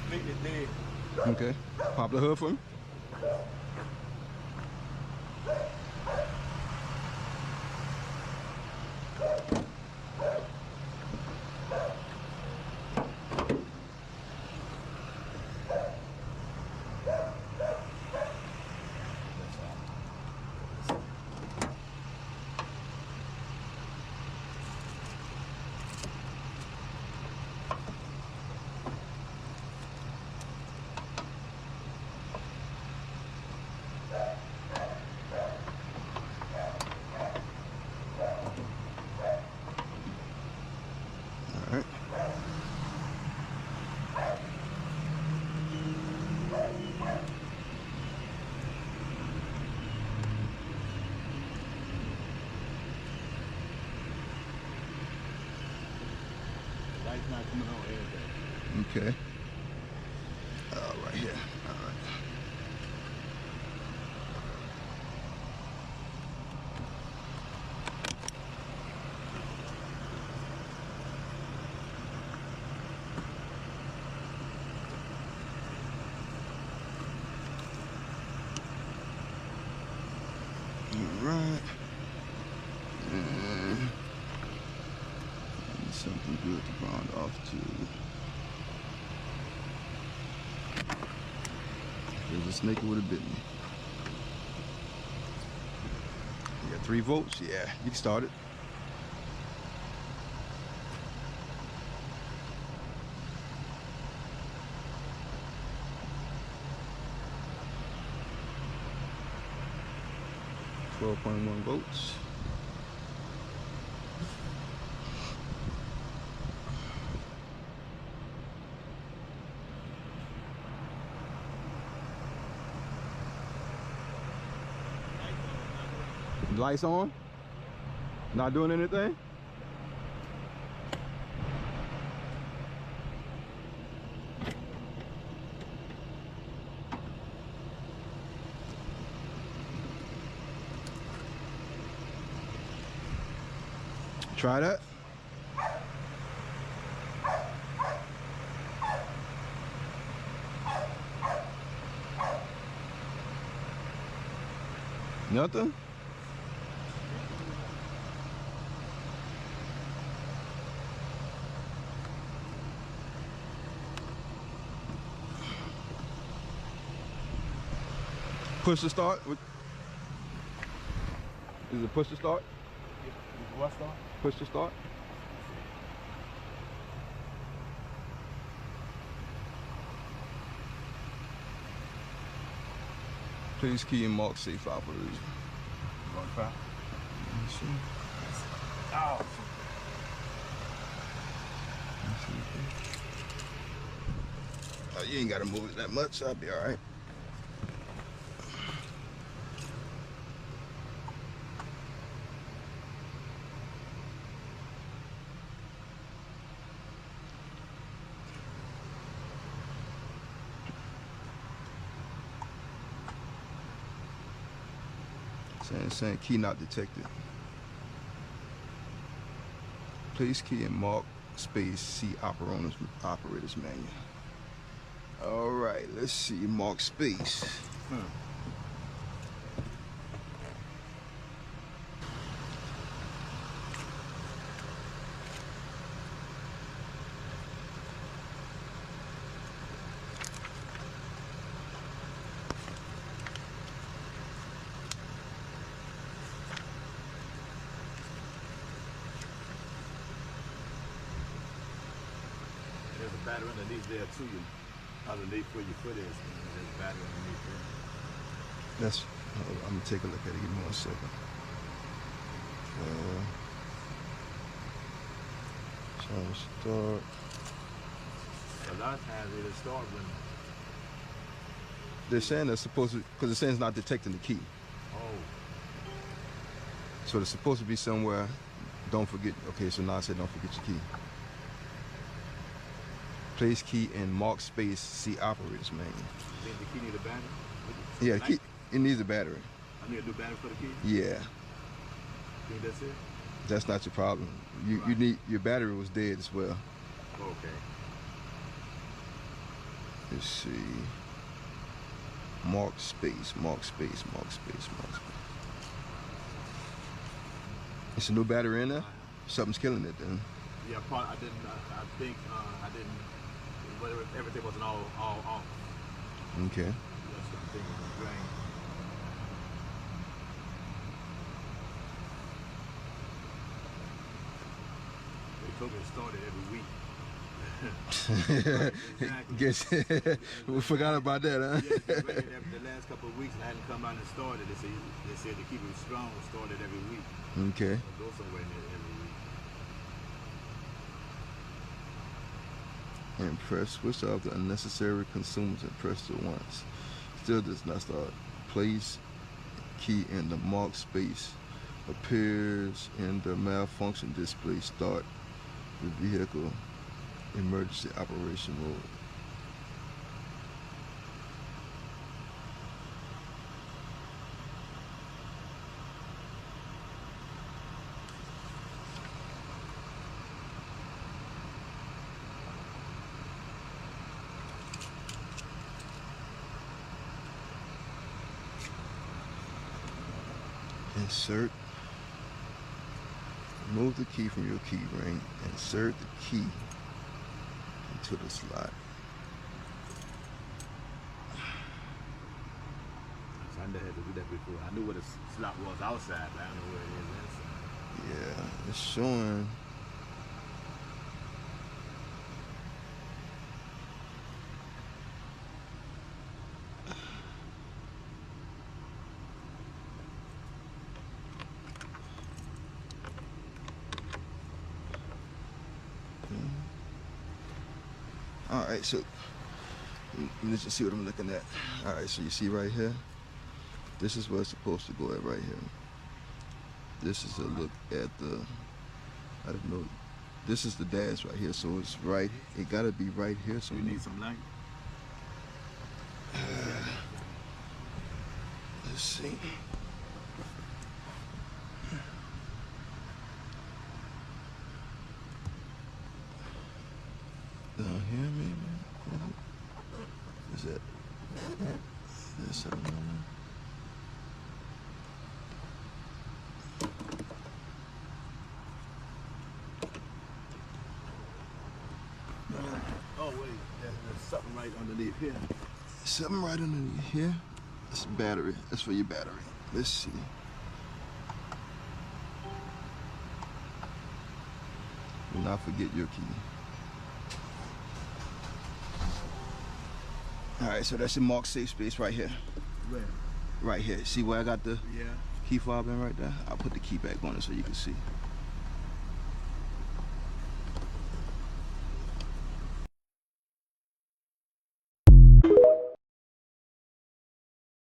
completely dead. Okay. Pop the hood for me. All right. Light's not coming on everything. Okay. Right here. All right. All right. And need something good to round off to. There's a snake would have bitten me. You got 3 volts? Yeah, you can start it. .1 volts. Lights on? Not doing anything? Try that. Nothing? Push to start? Is it push to start? What start? Push to start? Please key and mark safe operation. You want to try? Let me see. Oh. You ain't got to move it that much. I'll be all right. Saying key not detected. Place key and mark space see operator's manual. All right, let's see, mark space. There's a battery underneath there too. Underneath where your foot is. There's a battery underneath there. That's. I'm gonna take a look at it. Give me 1 second. Charge start. A lot of times it'll start when. They're saying they're supposed to, because it's saying it's not detecting the key. Oh. So it's supposed to be somewhere. Don't forget. Okay, so now I said don't forget your key. Place key and mark space see operator's manual. You think the key need a battery? Yeah, the key, it needs a battery. I need a new battery for the key? Yeah. Think that's it? That's not your problem. You need, your battery was dead as well. Okay. Let's see. Mark space, mark space, mark space, mark space. It's a new battery in there? Something's killing it then. Yeah, I think I didn't. Whatever, everything wasn't all off. Okay. That's what I'm thinking. Drain. They told me to start it every week. Right, exactly. Guess we forgot about that, huh? Yeah, the last couple of weeks I hadn't come out and started. They said to keep it strong, start it every week. Okay. So go somewhere in it every week. And press switch off the unnecessary consumers and press it once. Still does not start. Place key in the mark space. Appears in the malfunction display. Start the vehicle emergency operation mode. Insert. Remove the key from your key ring. Insert the key into the slot. So I never had to do that before. I knew where the slot was outside, but I don't know where it is inside. Yeah, it's showing. All right, so let's just see what I'm looking at. All right, so you see right here, this is where it's supposed to go at right here. This is a look at the, I don't know, this is the dash right here, so it's right, it gotta be right here. So you need some light? Let's see. Down here, maybe? Is it? There's something on there. Oh, wait. There's something right underneath here. Something right underneath here? That's a battery. That's for your battery. Let's see. Do not forget your key. All right, so that's your marked safe space right here. Where? Right here. See where I got the Yeah. key fob in right there? I'll put the key back on it so you can see.